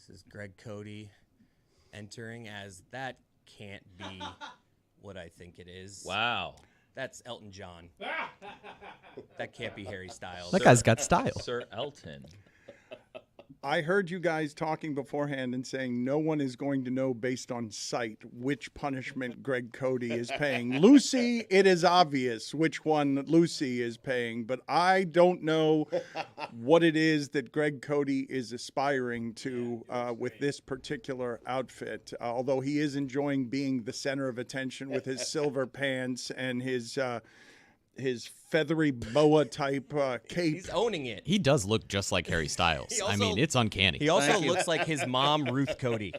This is Greg Cody entering as that can't be what I think it is. Wow. That's Elton John. That can't be Harry Styles. That guy's got style. Sir Elton. I heard you guys talking beforehand and saying no one is going to know based on sight which punishment Greg Cody is paying. Lucy, it is obvious which one Lucy is paying, but I don't know what it is that Greg Cody is aspiring to with this particular outfit, although he is enjoying being the center of attention with his silver pants and his feathery boa type cape. He's owning it. He does look just like Harry Styles. I mean, it's uncanny. He also looks like his mom, Ruth Cody.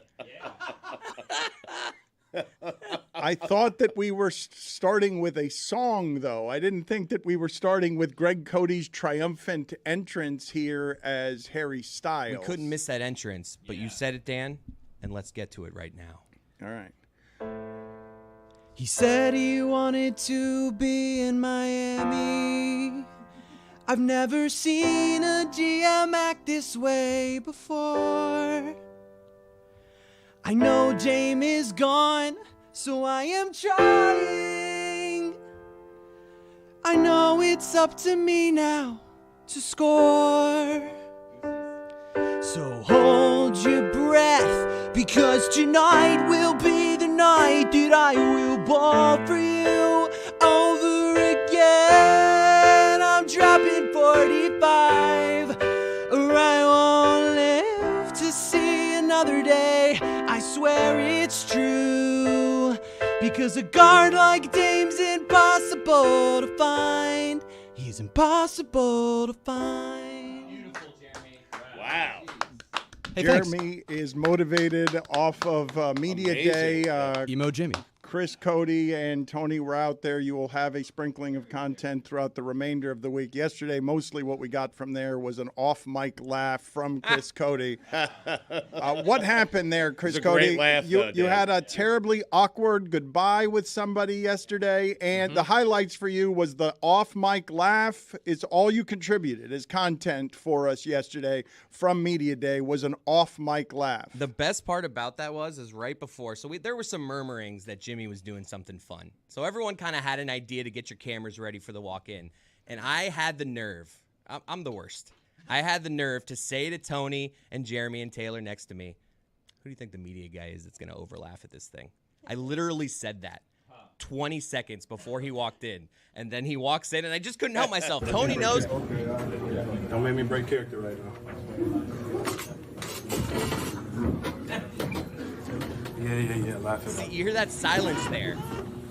I thought that we were starting with a song, though. I didn't think that we were starting with Greg Cody's triumphant entrance here as Harry Styles. We couldn't miss that entrance, but you said it, Dan, and let's get to it right now. All right. He said he wanted to be in Miami. I've never seen a GM act this way before. I know Jamie's gone, so I am trying. I know it's up to me now to score. So hold your breath, because tonight will be the night that I will ball for you over again. I'm dropping 45, or I won't live to see another day. I swear it's true, because a guard like Dame's impossible to find. He's impossible to find. Beautiful, Jeremy. Wow. Hey, Jeremy is motivated off of Media Amazing. Day. Emo Jimmy. Chris Cody and Tony were out there. You will have a sprinkling of content throughout the remainder of the week. Yesterday, mostly what we got from there was an off-mic laugh from Chris Cody. What happened there, Chris It was a Cody? great laugh, you Dan. had a terribly awkward goodbye with somebody yesterday, and the highlights for you was the off-mic laugh. It's all you contributed as content for us yesterday from Media Day was an off-mic laugh. The best part about that is right before, so there were some murmurings that Jimmy was doing something fun. So everyone kind of had an idea to get your cameras ready for the walk-in. And I had the nerve. I'm the worst. I had the nerve to say to Tony and Jeremy and Taylor next to me, who do you think the media guy is that's going to overlaugh at this thing? I literally said that 20 seconds before he walked in. And then he walks in, and I just couldn't help myself. Tony knows. Don't make me break character right now. Yeah. Laugh it See, up. you hear that silence there.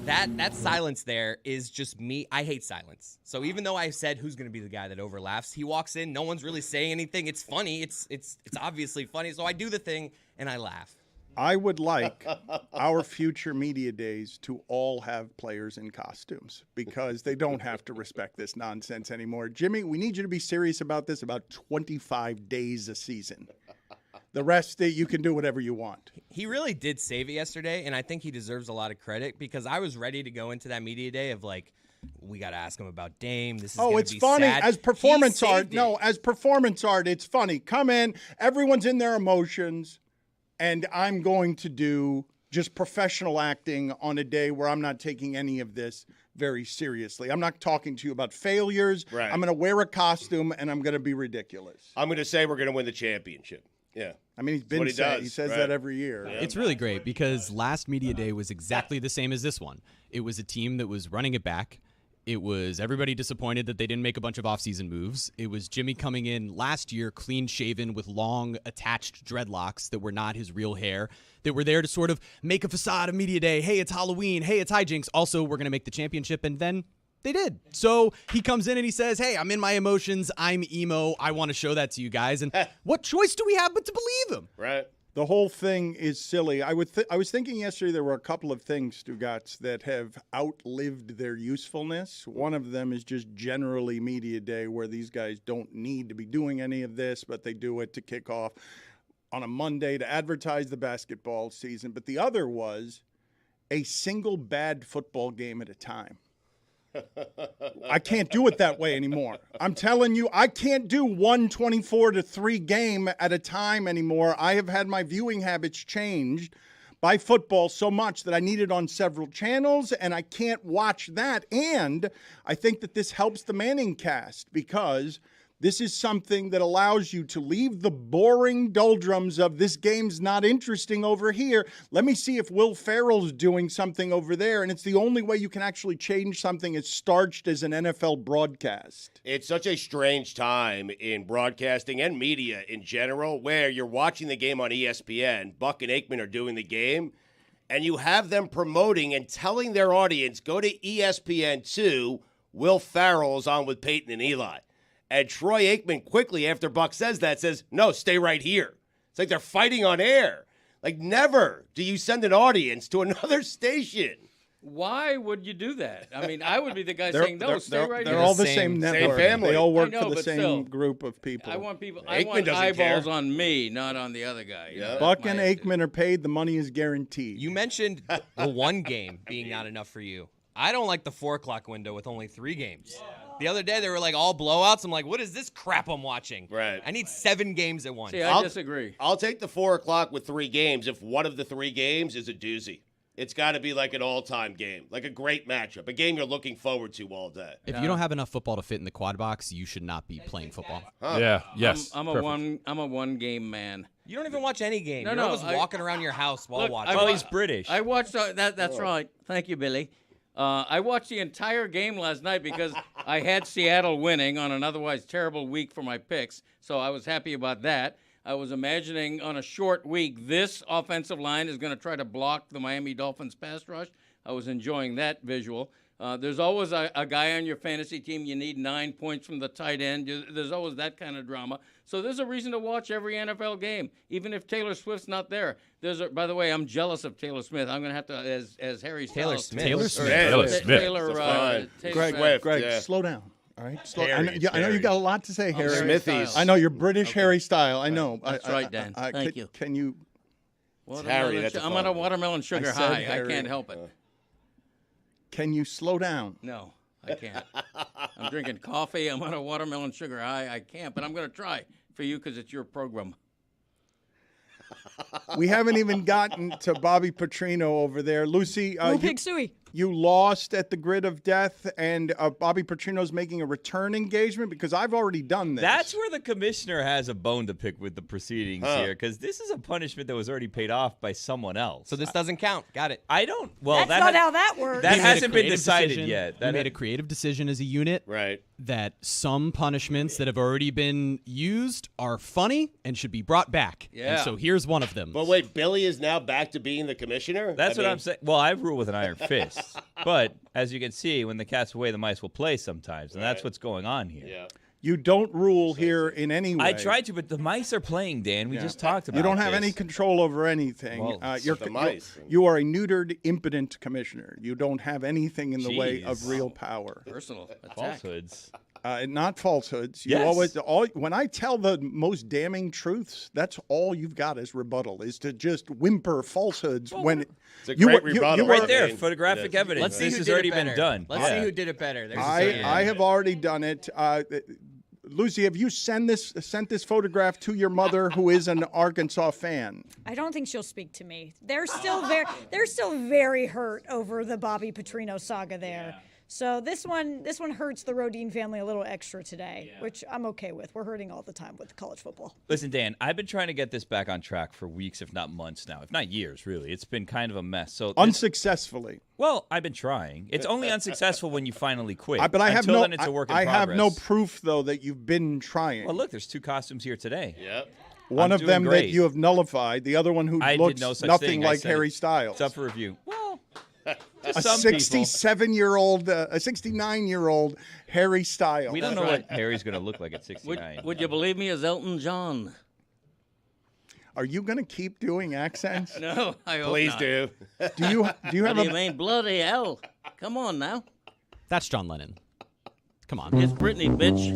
That silence there is just me. I hate silence. So even though I said who's going to be the guy that overlaps, he walks in, no one's really saying anything. It's funny. It's obviously funny. So I do the thing and I laugh. I would like our future media days to all have players in costumes because they don't have to respect this nonsense anymore. Jimmy, we need you to be serious about this about 25 days a season. The rest, you can do whatever you want. He really did save it yesterday, and I think he deserves a lot of credit because I was ready to go into that media day of like, we got to ask him about Dame. This is gonna it's be funny. sad. As performance He art, saved it. no, as performance art, it's funny. Come in, everyone's in their emotions, and I'm going to do just professional acting on a day where I'm not taking any of this very seriously. I'm not talking to you about failures. Right. I'm going to wear a costume, and I'm going to be ridiculous. I'm going to say we're going to win the championship. Yeah. I mean, he's been what he saying, does, he says right? that every year. Yeah. It's really great because last media day was exactly the same as this one. It was a team that was running it back. It was everybody disappointed that they didn't make a bunch of offseason moves. It was Jimmy coming in last year clean-shaven with long attached dreadlocks that were not his real hair, that were there to sort of make a facade of media day. Hey, it's Halloween. Hey, it's hijinks. Also, we're going to make the championship. And then they did. So he comes in and he says, hey, I'm in my emotions. I'm emo. I want to show that to you guys. And what choice do we have but to believe him? Right. The whole thing is silly. I was thinking yesterday there were a couple of things, Stugotz, that have outlived their usefulness. One of them is just generally media day where these guys don't need to be doing any of this, but they do it to kick off on a Monday to advertise the basketball season. But the other was a single bad football game at a time. I can't do it that way anymore. I'm telling you, I can't do 1 24-3 game at a time anymore. I have had my viewing habits changed by football so much that I need it on several channels, and I can't watch that. And I think that this helps the Manning cast because this is something that allows you to leave the boring doldrums of this game's not interesting over here. Let me see if Will Ferrell's doing something over there. And it's the only way you can actually change something as starched as an NFL broadcast. It's such a strange time in broadcasting and media in general where you're watching the game on ESPN, Buck and Aikman are doing the game, and you have them promoting and telling their audience, go to ESPN2, Will Ferrell's on with Peyton and Eli. And Troy Aikman quickly, after Buck says that, says, no, stay right here. It's like they're fighting on air. Like, never do you send an audience to another station. Why would you do that? I mean, I would be the guy saying, no, stay right They're here. all the same network. family. They all work I know, for the but same still, group of people. I want Aikman doesn't eyeballs care. on me, not on the other guy. You know, that's Buck my and attitude. Aikman are paid. The money is guaranteed. You mentioned the one game being not enough for you. I don't like the 4 o'clock window with only 3 games. The other day, they were like all blowouts. I'm like, what is this crap I'm watching? Right. I need 7 games at once. See, I disagree. I'll take the 4 o'clock with 3 games if one of the 3 games is a doozy. It's got to be like an all-time game, like a great matchup, a game you're looking forward to all day. If you don't have enough football to fit in the quad box, you should not be playing football. Yeah. Yes. I'm a one game man. You don't even watch any game. No, You're no, always walking around your house while Look, watching. I wa- he's British. I watched that's right. Thank you, Billy. I watched the entire game last night because I had Seattle winning on an otherwise terrible week for my picks, so I was happy about that. I was imagining on a short week, this offensive line is going to try to block the Miami Dolphins pass rush. I was enjoying that visual. There's always a guy on your fantasy team. You need 9 points from the tight end. There's always that kind of drama. So there's a reason to watch every NFL game, even if Taylor Swift's not there. By the way, I'm jealous of Taylor Smith. I'm going to have to, as Harry Taylor Styles. Smith. Taylor Or- Smith. Taylor Smith. Taylor, That's fine. Taylor Greg, Swift. Greg, slow down. All right, Harry, I know it's you got a lot to say, Harry. Harry Smithies. Styles. I know you're British Harry style. I know. That's right, Dan. Thank you. Can you? Harry, that's a I'm fun on a one. watermelon sugar said high. Harry. I can't help it. Can you slow down? No, I can't. I'm drinking coffee. I'm on a watermelon sugar high. I can't, but I'm going to try for you because it's your program. We haven't even gotten to Bobby Petrino over there. Lucy, Pig Suey. you lost at the Grid of Death, and Bobby Petrino's making a return engagement because I've already done this. That's where the commissioner has a bone to pick with the proceedings here, because this is a punishment that was already paid off by someone else. So this doesn't count. Got it. I don't. Well, That's that not has- how that works. that We made a hasn't been creative decided decision. yet. We made a creative decision as a unit Right. that some punishments that have already been used are funny and should be brought back. Yeah. And so here's one of them. But wait, Billy is now back to being the commissioner? That's I what mean, I'm saying. Well, I rule with an iron fist. But as you can see, when the cat's away, the mice will play sometimes. And that's Right. what's going on here. Yeah. You don't rule here in any way. I tried to, but the mice are playing, Dan. We just talked about You don't have this. any control over anything. Well, You're, the mice. you are a neutered, impotent commissioner. You don't have anything in the way of Jeez. real power. Personal attack. falsehoods. Not falsehoods. You Yes. when I tell the most damning truths, that's all you've got as rebuttal is to just whimper falsehoods when It's a you great were- you- rebuttal. you were- Right there, It is. photographic It is. evidence. Let's see This who has did already it better. been done. Let's see who did it better. There's I have already done it. Lucy, have you sent this photograph to your mother, who is an Arkansas fan? I don't think she'll speak to me. They're still very hurt over the Bobby Petrino saga there. So this one hurts the Rodine family a little extra today, which I'm okay with. We're hurting all the time with college football. Listen, Dan, I've been trying to get this back on track for weeks, if not months now, if not years, really. It's been kind of a mess. So, Unsuccessfully. well, I've been trying. It's only unsuccessful when you finally quit. But I have Until no. then, it's a work in I have no progress. proof though that you've been trying. Well, look, there's 2 costumes here today. Yep. One I'm of doing them that great. you have nullified. The other one who I did looks no such nothing thing. I like said Harry It's Styles. up for review. Well, to A some people. 67-year-old, a 69-year-old Harry Styles. We don't know what Harry's going to look like at 69. Would you believe me as Elton John? Are you going to keep doing accents? No, I hope Please not. do. Do you What have do you a mean? Bloody hell. Come on now. That's John Lennon. Come on. It's Britney, bitch.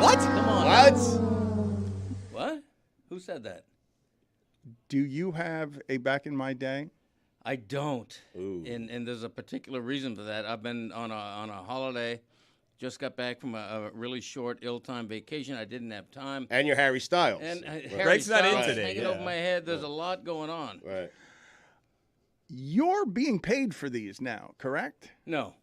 What? Come on now. What? What? Who said that? Do you have a back in my day? I don't. Ooh. And there's a particular reason for that. I've been on a holiday. Just got back from a really short, ill-timed vacation. I didn't have time. And you're Harry Styles. And Harry Greg's not in Styles today, hanging yeah. over my head. There's a lot going on. Right. You're being paid for these now, correct? No.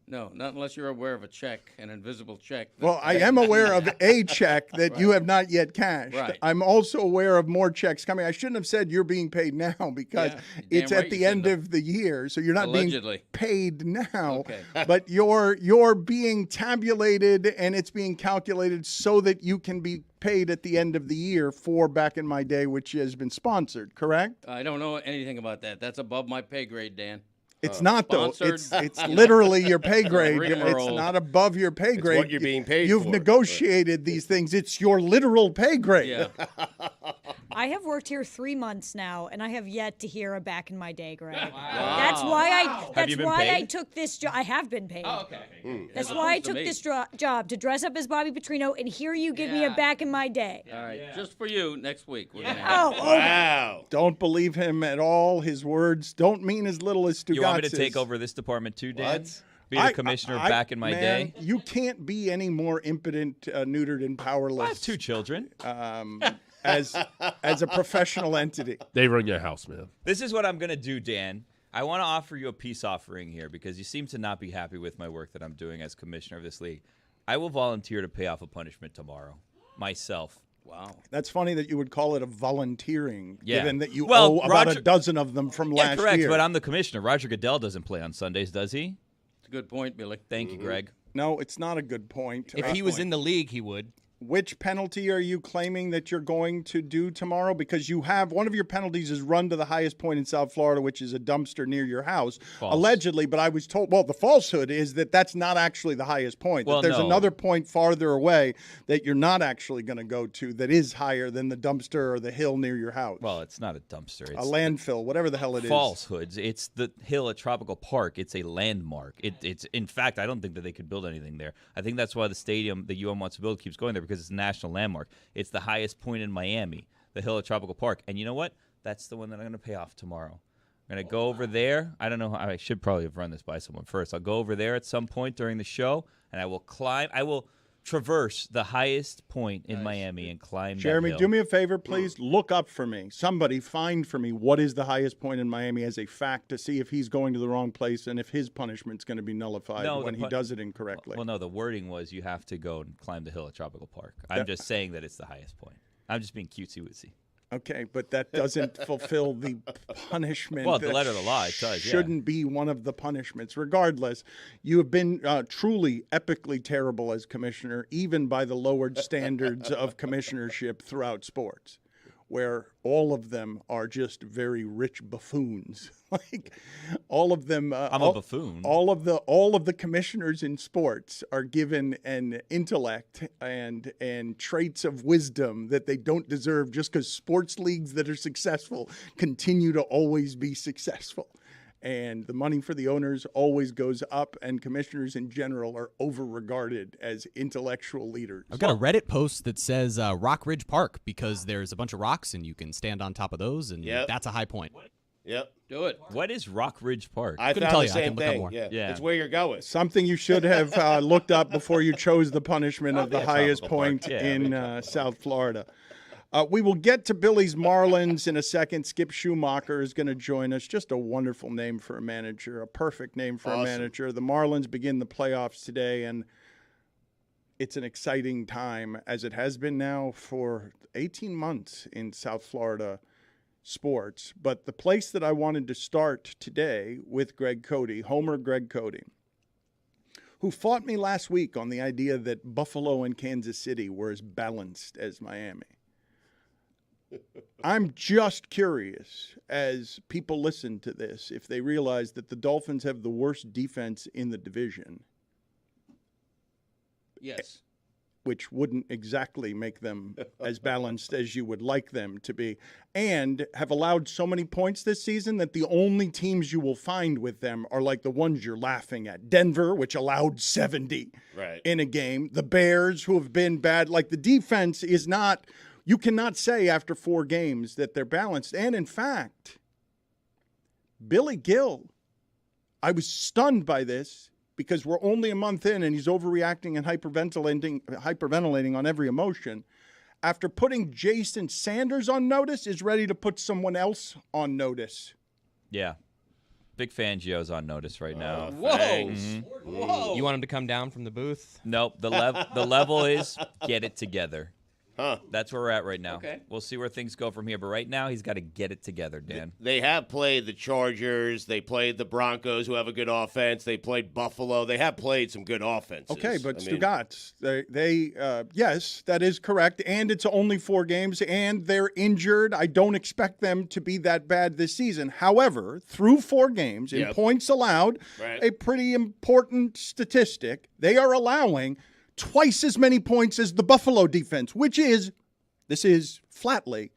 No, not unless you're aware of a check, an invisible check. Well, I am aware of a check that you have not yet cashed. Right. I'm also aware of more checks coming. I shouldn't have said you're being paid now because Yeah, it's damn at right the you end shouldn't of the year, so you're not Allegedly. being paid now. Okay. But you're being tabulated and it's being calculated so that you can be paid at the end of the year for Back in My Day, which has been sponsored, correct? I don't know anything about that. That's above my pay grade, Dan. It's not, though. sponsored, It's literally your pay grade. It's rigmarole. not above your pay grade. what you're being paid You've for. negotiated these things. It's your literal pay grade. Yeah. I have worked here 3 months now, and I have yet to hear a Back in My Day, Greg. That's why you been I paid? took this job. I have been paid. Oh, okay. That's why I happens to took me. this job, to dress up as Bobby Petrino and hear you give me a Back in My Day. All right, just for you next week. We're gonna have Oh, Wow. Don't believe him at all. His words don't mean as little as Stugotz. You want me to take over this department too, Dan? What? Be the commissioner Back in My man, Day? You can't be any more impotent, neutered, and I powerless have 2 children. as a professional entity. They run your house, man. This is what I'm going to do, Dan. I want to offer you a peace offering here because you seem to not be happy with my work that I'm doing as commissioner of this league. I will volunteer to pay off a punishment tomorrow, myself. Wow. That's funny that you would call it a volunteering, Yeah. given that you Well, owe about Roger- a dozen of them from Yeah, last correct, year. but I'm the commissioner. Roger Goodell doesn't play on Sundays, does he? It's a good point, Billy. Thank you, Greg. No, it's not a good point. If he was in the league, he would. Which penalty are you claiming that you're going to do tomorrow? Because you have one of your penalties is run to the highest point in South Florida, which is a dumpster near your house, False. allegedly. But I was told, well, the falsehood is that that's not actually the highest point. Well, that there's no. another point farther away that you're not actually going to go to that is higher than the dumpster or the hill near your house. Well, it's not a dumpster. It's a landfill, whatever the hell it is. falsehoods. It's the hill at Tropical Park. It's a landmark. It's in fact, I don't think that they could build anything there. I think that's why the stadium that UM wants to build keeps going there because it's a national landmark. It's the highest point in Miami, the hill at Tropical Park. And you know what? That's the one that I'm going to pay off tomorrow. I'm going to go over there. I don't know. I should probably have run this by someone first. I'll go over there at some point during the show, and I will climb. I will traverse the highest point in Miami and climb Jeremy, that hill. do me a favor, please. Look up for me. Somebody find for me what is the highest point in Miami as a fact to see if he's going to the wrong place and if his punishment's going to be nullified No, when he does it incorrectly. Well, no, the wording was you have to go and climb the hill at Tropical Park. I'm just saying that it's the highest point. I'm just being cutesy-wootsy. Okay, but that doesn't fulfill the punishment. Well, the That letter of the law, it does, yeah. shouldn't be one of the punishments. Regardless, you have been truly epically terrible as commissioner, even by the lowered standards of commissionership throughout sports, where all of them are just very rich buffoons. Like all of them. I'm a buffoon. All of the commissioners in sports are given an intellect and traits of wisdom that they don't deserve just because sports leagues that are successful continue to always be successful. And the money for the owners always goes up, and commissioners in general are over-regarded as intellectual leaders. I've got a Reddit post that says Rock Ridge Park because there's a bunch of rocks and you can stand on top of those, and Yep. that's a high point. Yep. Do it. What is Rock Ridge Park? I Couldn't found tell the you. I same can look up thing. more. Yeah. It's where you're going. Something you should have looked up before you chose the punishment of the Yeah, highest Tropical Park. point Yeah, in South Florida. We will get to Billy's Marlins in a second. Skip Schumacher is going to join us. Just a wonderful name for a manager, a perfect name for a manager. The Marlins begin the playoffs today, and it's an exciting time, as it has been now for 18 months in South Florida sports. But the place that I wanted to start today with Greg Cody, Homer Greg Cody, who fought me last week on the idea that Buffalo and Kansas City were as balanced as Miami. I'm just curious, as people listen to this, if they realize that the Dolphins have the worst defense in the division, Yes. which wouldn't exactly make them as balanced as you would like them to be, and have allowed so many points this season that the only teams you will find with them are like the ones you're laughing at. Denver, which allowed 70 in a game. The Bears, who have been bad. Like, the defense is not, you cannot say after 4 games that they're balanced. And in fact, Billy Gill, I was stunned by this because we're only a month in and he's overreacting and hyperventilating on every emotion. After putting Jason Sanders on notice, is ready to put someone else on notice. Yeah. Big Fangio's on notice right now. Whoa. Whoa! You want him to come down from the booth? Nope. The level is get it together. Huh. That's where we're at right now. Okay. We'll see where things go from here, but right now he's got to get it together, Dan. They have played the Chargers. They played the Broncos, who have a good offense. They played Buffalo. They have played some good offenses. Okay, but Stugotz, yes, that is correct. And it's only 4 games, and they're injured. I don't expect them to be that bad this season. However, through 4 games, in points allowed, a pretty important statistic, they are allowing twice as many points as the Buffalo defense, which is, this is flatly,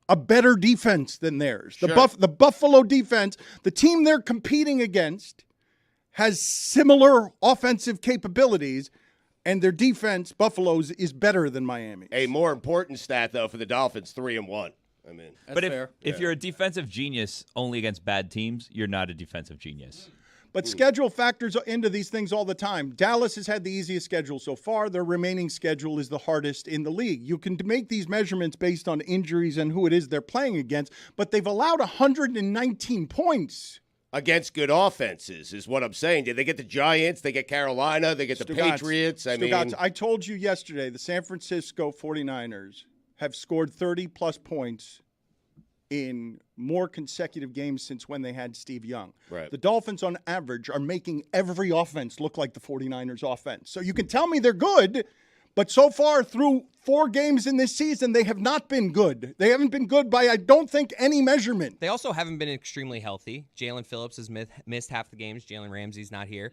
a better defense than theirs. Sure. The Buffalo defense, the team they're competing against, has similar offensive capabilities, and their defense, Buffalo's, is better than Miami. A more important stat, though, for the Dolphins, 3-1. I mean, That's fair. If you're a defensive genius only against bad teams, you're not a defensive genius. But schedule factors into these things all the time. Dallas has had the easiest schedule so far. Their remaining schedule is the hardest in the league. You can make these measurements based on injuries and who it is they're playing against, but they've allowed 119 points. Against good offenses is what I'm saying. Did they get the Giants? They get Carolina? They get the Patriots? I told you yesterday the San Francisco 49ers have scored 30-plus points in more consecutive games since when they had Steve Young. Right. The Dolphins, on average, are making every offense look like the 49ers offense. So you can tell me they're good, but so far through 4 games in this season, they have not been good. They haven't been good by, I don't think, any measurement. They also haven't been extremely healthy. Jalen Phillips has missed half the games. Jalen Ramsey's not here.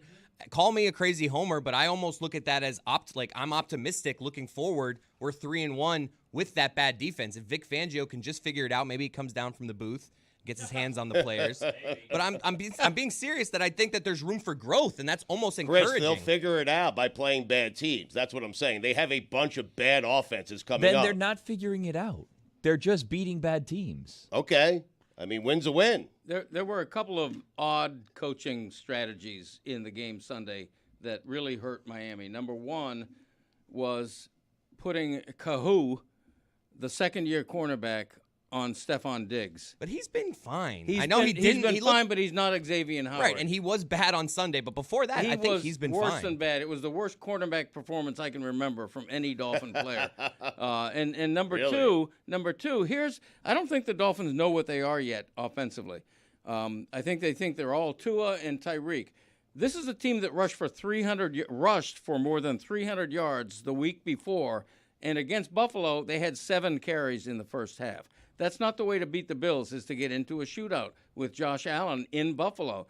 Call me a crazy homer, but I almost look at that as I'm optimistic looking forward. We're 3-1 with that bad defense. If Vic Fangio can just figure it out, maybe he comes down from the booth, gets his hands on the players. But I'm being serious that I think that there's room for growth, and that's almost encouraging. Chris, they'll figure it out by playing bad teams. That's what I'm saying. They have a bunch of bad offenses coming up. Then they're not figuring it out. They're just beating bad teams. Okay. I mean, win's a win. There were a couple of odd coaching strategies in the game Sunday that really hurt Miami. Number one was putting Kahoo, the second-year cornerback, on Stephon Diggs. But he's been fine. He's I know been, he didn't. He's been he fine, looked, but he's not Xavier Howard. right, and he was bad on Sunday. But before that, I think he's been worse fine. than bad. It was the worst cornerback performance I can remember from any Dolphin player. And number two, I don't think the Dolphins know what they are yet offensively. I think they think they're all Tua and Tyreek. This is a team that rushed for more than 300 yards the week before, and against Buffalo, they had 7 carries in the first half. That's not the way to beat the Bills, is to get into a shootout with Josh Allen in Buffalo.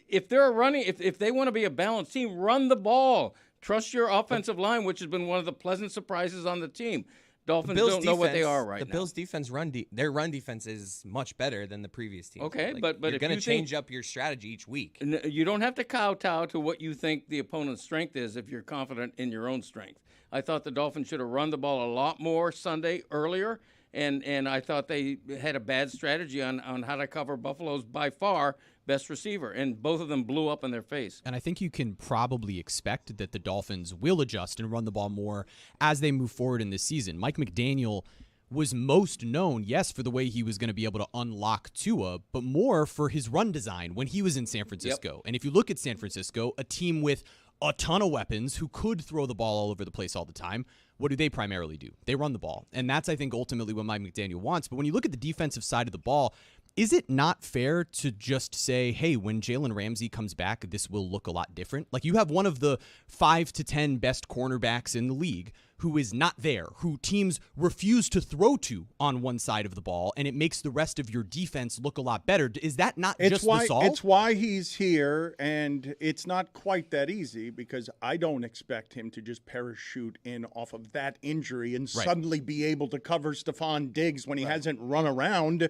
If they're if they want to be a balanced team, run the ball. Trust your offensive line, which has been one of the pleasant surprises on the team. Dolphins don't know what they are right now. The Bills' defense their run defense is much better than the previous team. Okay, but you're if going to you change up your strategy each week. You don't have to kowtow to what you think the opponent's strength is if you're confident in your own strength. I thought the Dolphins should have run the ball a lot more Sunday earlier, and I thought they had a bad strategy on how to cover Buffalo's by far best receiver, and both of them blew up in their face. And I think you can probably expect that the Dolphins will adjust and run the ball more as they move forward in this season. Mike McDaniel was most known, yes, for the way he was going to be able to unlock Tua, but more for his run design when he was in San Francisco. Yep. And if you look at San Francisco, a team with a ton of weapons who could throw the ball all over the place all the time, what do they primarily do? They run the ball. And that's, I think, ultimately what Mike McDaniel wants. But when you look at the defensive side of the ball, is it not fair to just say, hey, when Jalen Ramsey comes back, this will look a lot different? Like, you have one of the 5 to 10 best cornerbacks in the league who is not there, who teams refuse to throw to on one side of the ball, and it makes the rest of your defense look a lot better. Is that not the solve? It's why he's here, and it's not quite that easy, because I don't expect him to just parachute in off of that injury and suddenly be able to cover Stephon Diggs when he hasn't run around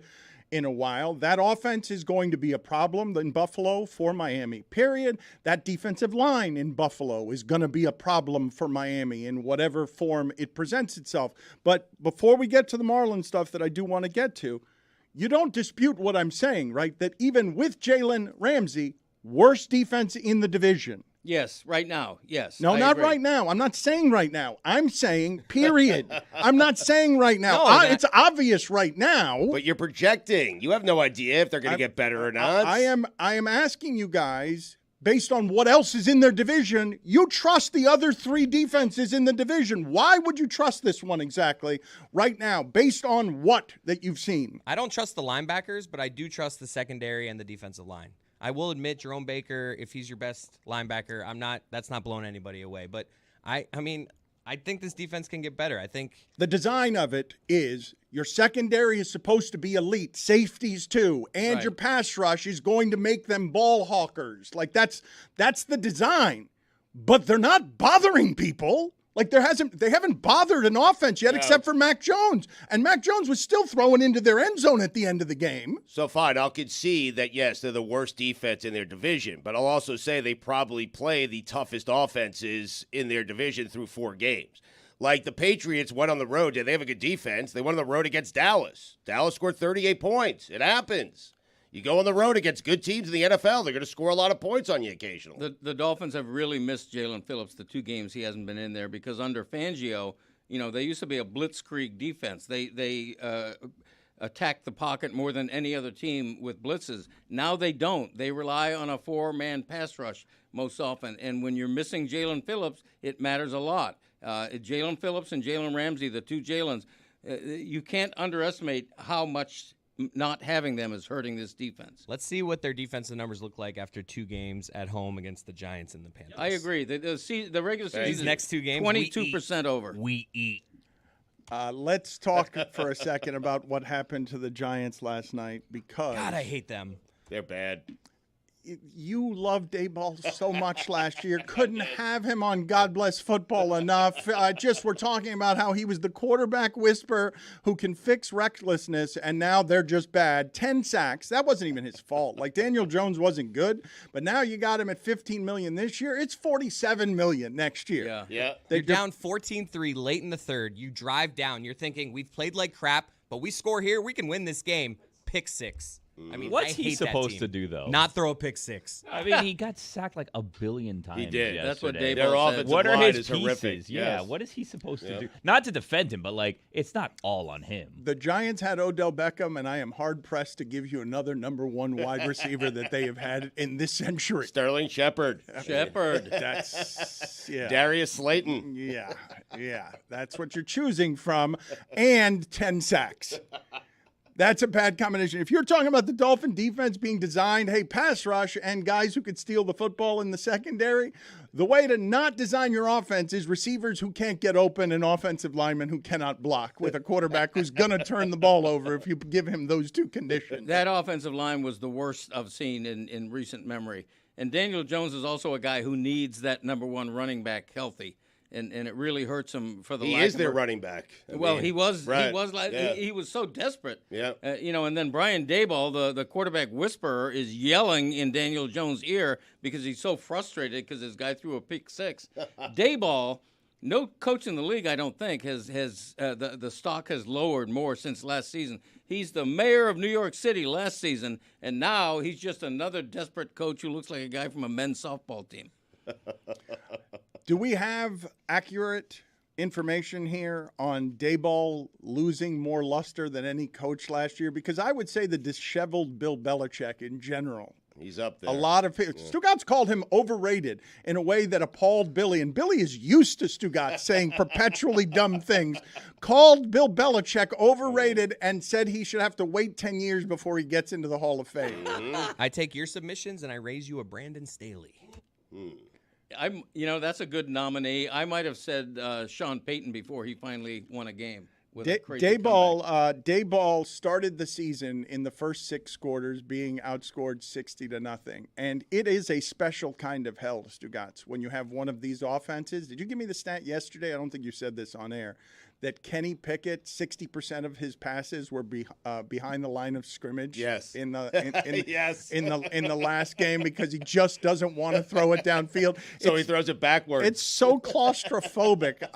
in a while. That offense is going to be a problem in Buffalo for Miami, period. That defensive line in Buffalo is going to be a problem for Miami in whatever form it presents itself. But before we get to the Marlins stuff that I do want to get to, you don't dispute what I'm saying, right? That even with Jalen Ramsey, worst defense in the division. Yes, right now. Yes. No, I not agree. right now. I'm not saying right now. I'm saying period. I'm not saying right now. No, It's obvious right now. But you're projecting. You have no idea if they're going to get better or not. I am asking you guys, based on what else is in their division, you trust the other three defenses in the division. Why would you trust this one exactly right now, based on what that you've seen? I don't trust the linebackers, but I do trust the secondary and the defensive line. I will admit Jerome Baker, if he's your best linebacker, that's not blowing anybody away. But I mean, I think this defense can get better. I think the design of it is your secondary is supposed to be elite, safeties too, and your pass rush is going to make them ball hawkers. Like that's the design. But they're not bothering people. Like they haven't bothered an offense yet, except for Mac Jones. And Mac Jones was still throwing into their end zone at the end of the game. So fine, I'll concede that, yes, they're the worst defense in their division. But I'll also say they probably play the toughest offenses in their division through 4 games. Like the Patriots went on the road. They have a good defense. They went on the road against Dallas. Dallas scored 38 points. It happens. You go on the road against good teams in the NFL, they're going to score a lot of points on you occasionally. The Dolphins have really missed Jalen Phillips the 2 games he hasn't been in there because under Fangio, they used to be a blitzkrieg defense. They attack the pocket more than any other team with blitzes. Now they don't. They rely on a 4-man pass rush most often. And when you're missing Jalen Phillips, it matters a lot. Jalen Phillips and Jalen Ramsey, the 2 Jalens, you can't underestimate how much not having them is hurting this defense. let's see what their defensive numbers look like after 2 games at home against the Giants and the Panthers. I agree. The regular season These next 2 games, 22% over. We eat. Let's talk for a second about what happened to the Giants last night because God, I hate them. They're bad. you loved Dayball so much last year. Couldn't have him on God Bless Football enough. Just we're talking about how he was the quarterback whisperer who can fix recklessness, and now they're just bad. 10 sacks. That wasn't even his fault. Like, Daniel Jones wasn't good, but now you got him at $15 million this year. It's $47 million next year. Yeah. You're down 14-3 late in the third. You drive down. You're thinking, we've played like crap, but we score here. We can win this game. Pick 6. I mean, What's I he hate that supposed team. to do, though? Not throw a pick 6. I mean, he got sacked like 1 billion times. He did. That's what yesterday. Dayball Their said. offensive What are line his is pieces? horrific. Yeah, Yes. what is he supposed to do? Not to defend him, but like it's not all on him. The Giants had Odell Beckham, and I am hard-pressed to give you another number 1 wide receiver that they have had in this century. Sterling Shepard. Shepard. That's, yeah. Darius Slayton. Yeah. That's what you're choosing from, and 10 sacks. That's a bad combination. If you're talking about the Dolphin defense being designed, hey, pass rush and guys who could steal the football in the secondary, the way to not design your offense is receivers who can't get open and offensive linemen who cannot block with a quarterback who's going to turn the ball over if you give him those 2 conditions. That offensive line was the worst I've seen in recent memory. And Daniel Jones is also a guy who needs that number 1 running back healthy. And it really hurts him for the He lack is of their a- running back. I Well, mean, he was right. like Yeah. he was so desperate. Yeah. And then Brian Daboll, the quarterback whisperer, is yelling in Daniel Jones' ear because he's so frustrated because his guy threw a pick 6. Daboll, no coach in the league, I don't think, has the stock has lowered more since last season. He's the mayor of New York City last season, and now he's just another desperate coach who looks like a guy from a men's softball team. Do we have accurate information here on Dayball losing more luster than any coach last year? Because I would say the disheveled Bill Belichick in general. He's up there. A lot of people. Stugotz called him overrated in a way that appalled Billy. And Billy is used to Stugotz saying perpetually dumb things. Called Bill Belichick overrated and said he should have to wait 10 years before he gets into the Hall of Fame. I take your submissions and I raise you a Brandon Staley. That's a good nominee. I might have said Sean Payton before he finally won a game with a crazy comeback. Dayball started the season in the first 6 quarters being outscored 60-0, and it is a special kind of hell, Stugotz, when you have one of these offenses. Did you give me the stat yesterday? I don't think you said this on air. That Kenny Pickett, 60% of his passes were behind the line of scrimmage. Yes. In the Yes. in the last game because he just doesn't want to throw it downfield. So he throws it backwards. It's so claustrophobic.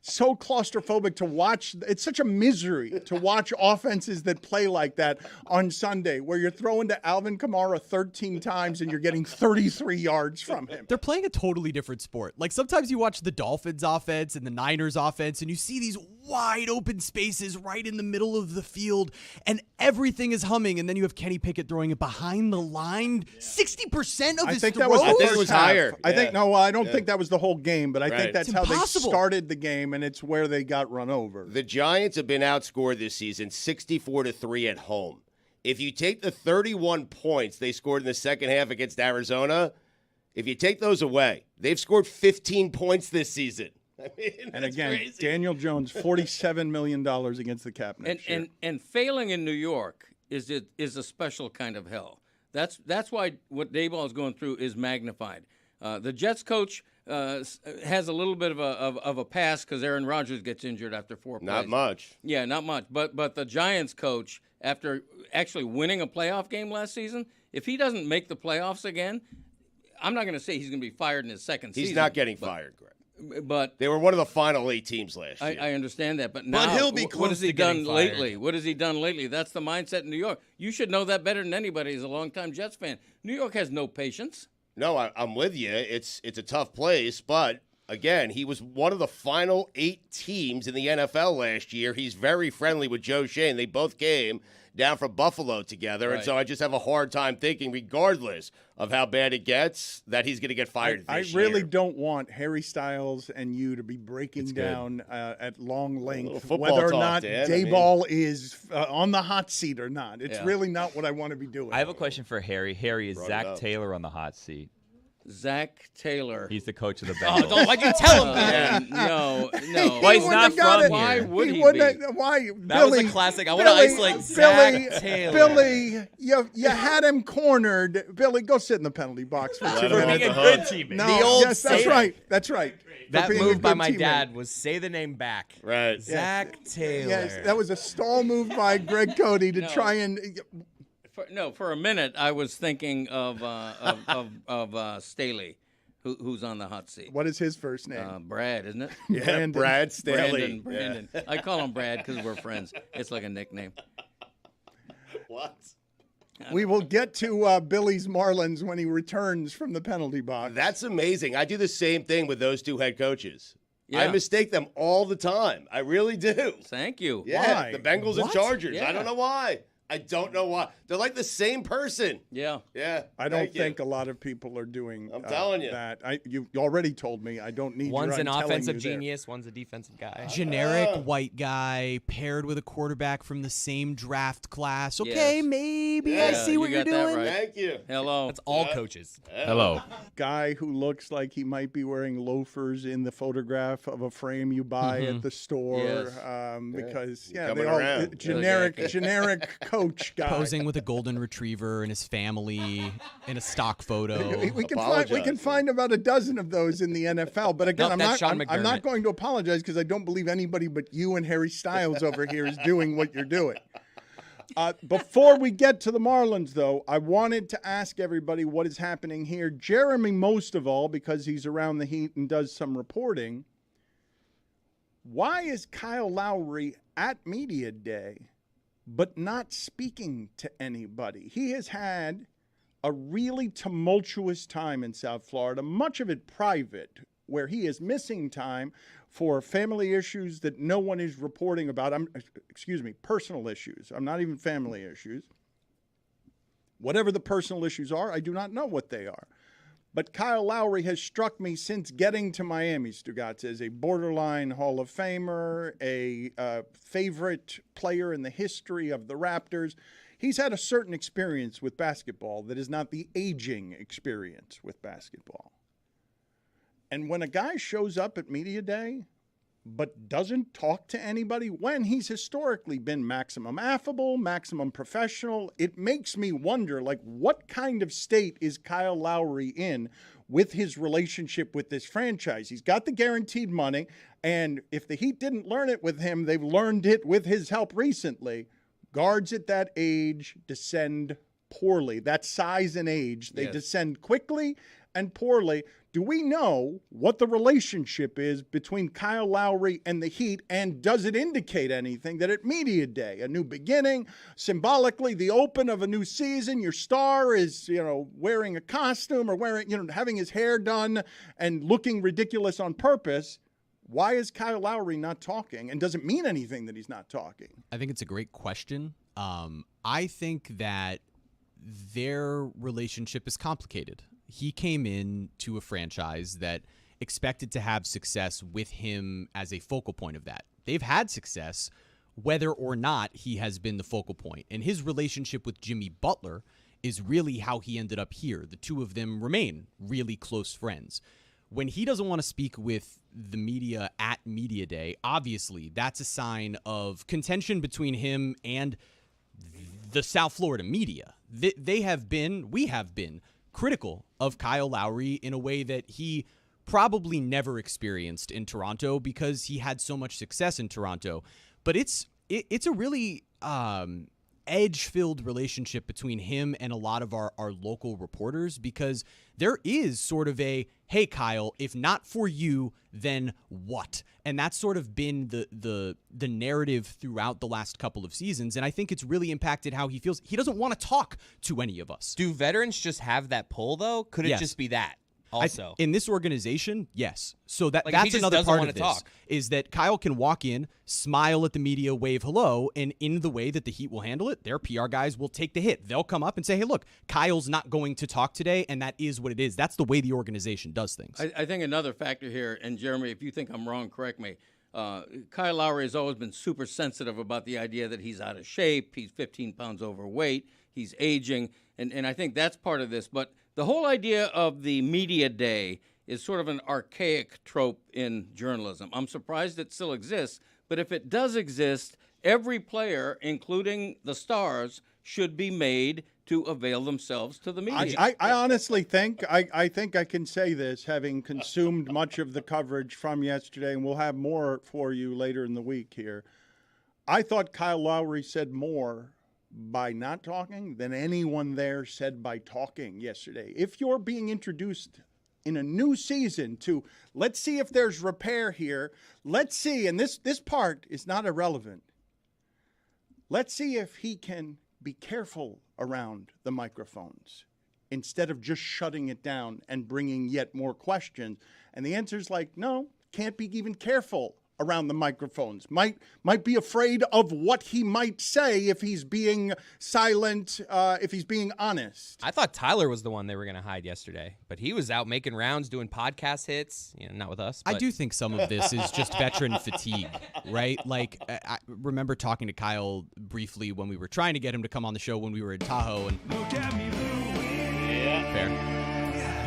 so claustrophobic to watch. It's such a misery to watch offenses that play like that on Sunday, where you're throwing to Alvin Kamara 13 times and you're getting 33 yards from him. They're playing a totally different sport. Like sometimes you watch the Dolphins offense and the Niners offense and you see these wide open spaces right in the middle of the field and everything is humming, and then you have Kenny Pickett throwing it behind the line. 60% of his throws. I think it was higher. I think I don't think that was the whole game, but I think that's It's how impossible. they started the game, and it's where they got run over. The Giants have been outscored this season 64-3 at home. If you take the 31 points they scored in the second half against Arizona, if you take those away, they've scored 15 points this season. I mean, And that's again, crazy. Daniel Jones, $47 million against the cap next year. And failing in New York is a special kind of hell. That's why what Dayball is going through is magnified. The Jets coach has a little bit of a pass because Aaron Rodgers gets injured after 4 plays. Not much. Yeah, not much. But the Giants coach, after actually winning a playoff game last season, if he doesn't make the playoffs again, I'm not going to say he's going to be fired in his second season. He's not getting fired, Greg. But They were one of the final 8 teams last year. I understand that, but now he'll be what close has he to getting done fired. lately? What has he done lately? That's the mindset in New York. You should know that better than anybody as a longtime Jets fan. New York has no patience. No, I'm with you. It's a tough place, but again, he was one of the final 8 teams in the NFL last year. He's very friendly with Joe Shane. They both came down from Buffalo together, and Right. so I just have a hard time thinking, regardless of how bad it gets, that he's going to get fired I this really year. don't want Harry Styles and you to be breaking good. down at long length football whether or talk, not Dan, I mean. Dayball is on the hot seat or not. It's Yeah. really not what I want to be doing. I have a question for Harry. Harry, is Brought it Zach up. Taylor on the hot seat? Zach Taylor. He's the coach of the Oh, Bengals. why'd you tell him that? No. Well, he's wouldn't not have got from it. Why here. would he wouldn't be? have- Why? That was a Billy, classic. I wanna Billy, isolate Zach Taylor. Billy, you had him cornered. Billy, go sit in the penalty box for Let 2 him minutes. have the hook. teammate. No, The old yes, that's saying. right. That's right. For That being a move by good my teammate. dad was say the name back. Right. Zach Taylor. Yes, that was a stall move by Greg Cody to No. try and. For a minute, I was thinking of Staley, who's on the hot seat. What is his first name? Brad, isn't it? Yeah, Brandon. Brad Staley. Brandon. I call him Brad because we're friends. It's like a nickname. What? We will get to Billy's Marlins when he returns from the penalty box. That's amazing. I do the same thing with those 2 head coaches. I Yeah. mistake them all the time. I really do. Thank you. Yeah, Why? the Bengals and What? Chargers. I Yeah. don't know why. I don't know why. They're like the same person. Yeah. Yeah. I don't thank you. think a lot of people are doing. I'm telling you. that. You already told me. I don't need. One's your, an I'm telling offensive you there. genius, one's a defensive guy. Generic white guy paired with a quarterback from the same draft class. Okay, Yes. maybe I Yeah, see what you you're got that doing. right. Thank you. Hello. That's all coaches. Hello. Guy who looks like he might be wearing loafers in the photograph of a frame you buy at the store. Yes. Because Coming they all around. generic coach guy. Posing with a golden retriever and his family in a stock photo. We can find about a dozen of those in the NFL. But again, Nope, that's Sean I'm not McDermott. going to apologize because I don't believe anybody but you and Harry Styles over here is doing what you're doing. Before we get to the Marlins, though, I wanted to ask everybody what is happening here. Jeremy, most of all, because he's around the Heat and does some reporting. Why is Kyle Lowry at Media Day but not speaking to anybody? He has had a really tumultuous time in South Florida, much of it private, where he is missing time for family issues that no one is reporting about. Personal issues. I'm not even family issues. Whatever the personal issues are, I do not know what they are. But Kyle Lowry has struck me since getting to Miami, Stugotz, as a borderline Hall of Famer, a favorite player in the history of the Raptors. He's had a certain experience with basketball that is not the aging experience with basketball. And when a guy shows up at Media Day but doesn't talk to anybody, when he's historically been maximum affable, maximum professional, it makes me wonder, like, what kind of state is Kyle Lowry in with his relationship with this franchise? He's got the guaranteed money, and if the Heat didn't learn it with him, they've learned it with his help recently. Guards at that age descend poorly. That size and age, they Yes. descend quickly and poorly. Do we know what the relationship is between Kyle Lowry and the Heat, and does it indicate anything that at media day, a new beginning, symbolically the open of a new season, your star is, wearing a costume or having his hair done and looking ridiculous on purpose? Why is Kyle Lowry not talking, and does it mean anything that he's not talking? I think it's a great question. I think that their relationship is complicated. He came in to a franchise that expected to have success with him as a focal point of that. They've had success whether or not he has been the focal point. And his relationship with Jimmy Butler is really how he ended up here. The two of them remain really close friends. When he doesn't want to speak with the media at media day, obviously that's a sign of contention between him and the South Florida media. We have been critical of Kyle Lowry in a way that he probably never experienced in Toronto because he had so much success in Toronto. But it's a really edge-filled relationship between him and a lot of our local reporters, because there is sort of a, hey, Kyle, if not for you, then what? And that's sort of been the narrative throughout the last couple of seasons, and I think it's really impacted how he feels. He doesn't want to talk to any of us. Do veterans just have that pull, though? Could it Yes. just be that also? In this organization, yes. So Like, if he that's just another doesn't part wanna of this, talk. is that Kyle can walk in, smile at the media, wave hello, and in the way that the Heat will handle it, their PR guys will take the hit. They'll come up and say, hey, look, Kyle's not going to talk today, and that is what it is. That's the way the organization does things. I think another factor here, and Jeremy, if you think I'm wrong, correct me. Kyle Lowry has always been super sensitive about the idea that he's out of shape, he's 15 pounds overweight, he's aging, and I think that's part of this. But the whole idea of the media day is sort of an archaic trope in journalism. I'm surprised it still exists, but if it does exist, every player, including the stars, should be made to avail themselves to the media. I honestly think I think I can say this, having consumed much of the coverage from yesterday, and we'll have more for you later in the week here. I thought Kyle Lowry said more by not talking than anyone there said by talking yesterday. If you're being introduced in a new season to, let's see if there's repair here, let's see, and this part is not irrelevant, let's see if he can be careful around the microphones instead of just shutting it down and bringing yet more questions. And the answer is like, no, can't be even careful around the microphones. Might be afraid of what he might say if he's being silent, if he's being honest. I thought Tyler was the one they were going to hide yesterday, but he was out making rounds, doing podcast hits. Not with us. I but- do think some of this is just veteran fatigue, right? Like, I remember talking to Kyle briefly when we were trying to get him to come on the show when we were in Tahoe, and fair.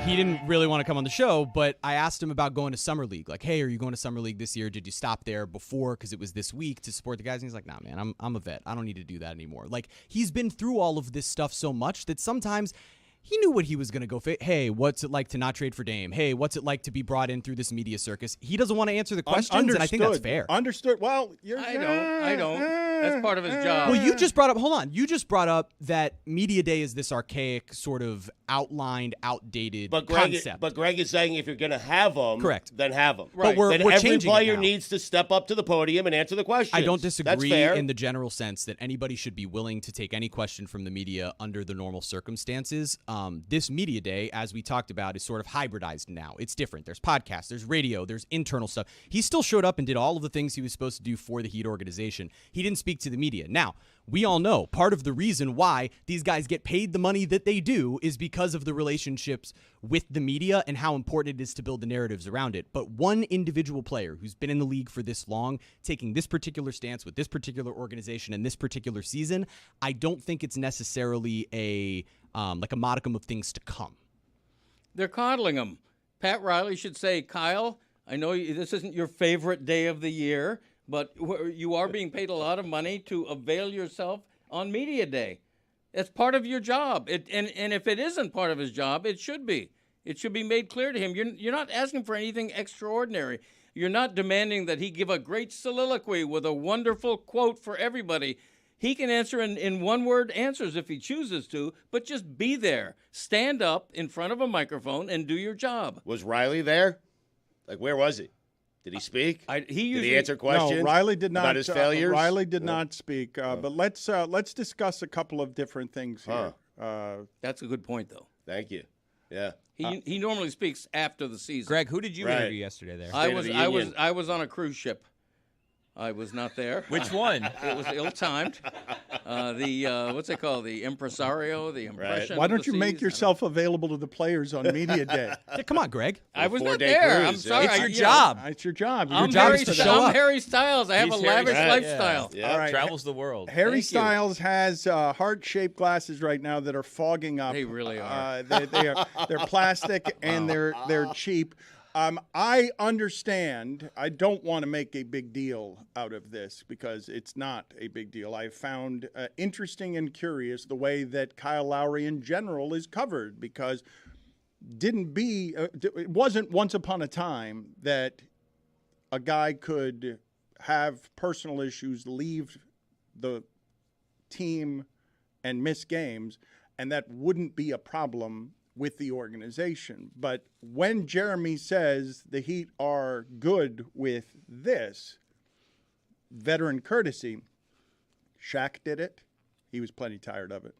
He didn't really want to come on the show, but I asked him about going to Summer League. Like, hey, are you going to Summer League this year? Did you stop there before because it was this week to support the guys? And he's like, nah, man, I'm a vet. I don't need to do that anymore. Like, he's been through all of this stuff so much that sometimes he knew what he was going to go. Hey, what's it like to not trade for Dame? Hey, what's it like to be brought in through this media circus? He doesn't want to answer the questions, and I think that's fair. Understood. Well, I don't. That's part of his job. Well, you just brought up, hold on. You just brought up that media day is this archaic, sort of outlined, outdated concept. But Greg is saying if you're going to have them, correct, then have them. Right. But we're every changing player it now. needs to step up to the podium and answer the questions. I don't That's disagree fair. in the general sense that anybody should be willing to take any question from the media under the normal circumstances. This media day, as we talked about, is sort of hybridized now. It's different. There's podcasts, there's radio, there's internal stuff. He still showed up and did all of the things he was supposed to do for the Heat organization. He didn't speak to the media. Now, we all know part of the reason why these guys get paid the money that they do is because of the relationships with the media and how important it is to build the narratives around it. But one individual player who's been in the league for this long, taking this particular stance with this particular organization and this particular season, I don't think it's necessarily a modicum of things to come. They're coddling him. Pat Riley should say, Kyle, I know this isn't your favorite day of the year, but you are being paid a lot of money to avail yourself on media day. It's part of your job. And if it isn't part of his job, it should be. It should be made clear to him. You're not asking for anything extraordinary. You're not demanding that he give a great soliloquy with a wonderful quote for everybody. He can answer in one-word answers if he chooses to, but just be there. Stand up in front of a microphone and do your job. Was Riley there? Like, where was he? Did he speak? Did he Did he answer questions? No, Riley did not. About his failures? Riley did not speak. But let's discuss a couple of different things here. That's a good point, though. Thank you. Yeah. He normally speaks after the season. Greg, who did you Right. interview yesterday there? I State of was the I Union. was I was on a cruise ship. I was not there. Which one? It was ill-timed. What's it called? The impresario, the impression. Why of don't the you make seas? yourself available to the players on media day? Yeah, come on, Greg. I was not 4-day there. I'm cruise, sorry. It's I- your you job. It's your job. Your I'm job Harry, is to show show I'm up. Harry Styles. I have He's a Harry lavish Styles. lifestyle. Yeah. All right. Travels the world. Harry Thank you. Styles has heart-shaped glasses right now that are fogging up. They really are. They're plastic and they're cheap. I understand. I don't want to make a big deal out of this because it's not a big deal. I found interesting and curious the way that Kyle Lowry in general is covered because it wasn't once upon a time that a guy could have personal issues, leave the team and miss games, and that wouldn't be a problem with the organization. But when Jeremy says the Heat are good with this, veteran courtesy, Shaq did it. He was plenty tired of it.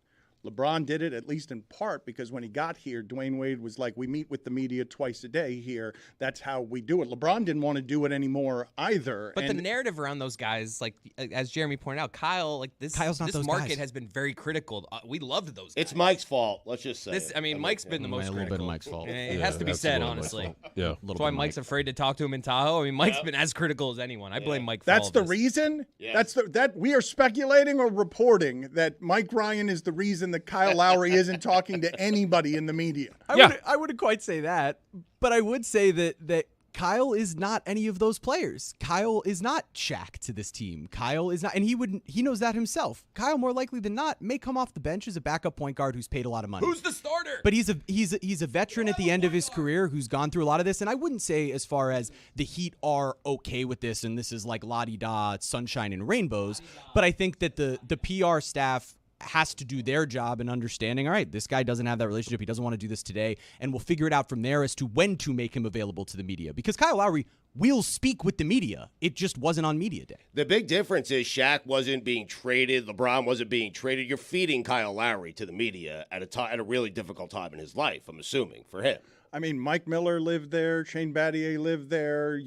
LeBron did it, at least in part, because when he got here, Dwayne Wade was like, we meet with the media twice a day here. That's how we do it. LeBron didn't want to do it anymore either. But the narrative around those guys, like as Jeremy pointed out, Kyle's not this those market guys. has been very critical. We loved those guys. It's Mike's fault. Let's just say. Mike's been the most a little critical. bit of Mike's fault. It has to be said, honestly. Yeah. That's why Mike's afraid to talk to him in Tahoe. I mean, Mike's been as critical as anyone. I blame Mike for That's all the of this. reason? Yeah. That we are speculating or reporting that Mike Ryan is the reason that Kyle Lowry isn't talking to anybody in the media. I wouldn't quite say that, but I would say that Kyle is not any of those players. Kyle is not Shaq to this team. Kyle is not, and he knows that himself. Kyle, more likely than not, may come off the bench as a backup point guard who's paid a lot of money. Who's the starter? But he's a veteran at the end of his career who's gone through a lot of this. And I wouldn't say as far as the Heat are okay with this and this is like la-di-da, sunshine and rainbows. But I think that the PR staff has to do their job in understanding, all right, this guy doesn't have that relationship. He doesn't want to do this today. And we'll figure it out from there as to when to make him available to the media. Because Kyle Lowry will speak with the media. It just wasn't on media day. The big difference is Shaq wasn't being traded. LeBron wasn't being traded. You're feeding Kyle Lowry to the media at a really difficult time in his life, I'm assuming, for him. I mean, Mike Miller lived there. Shane Battier lived there.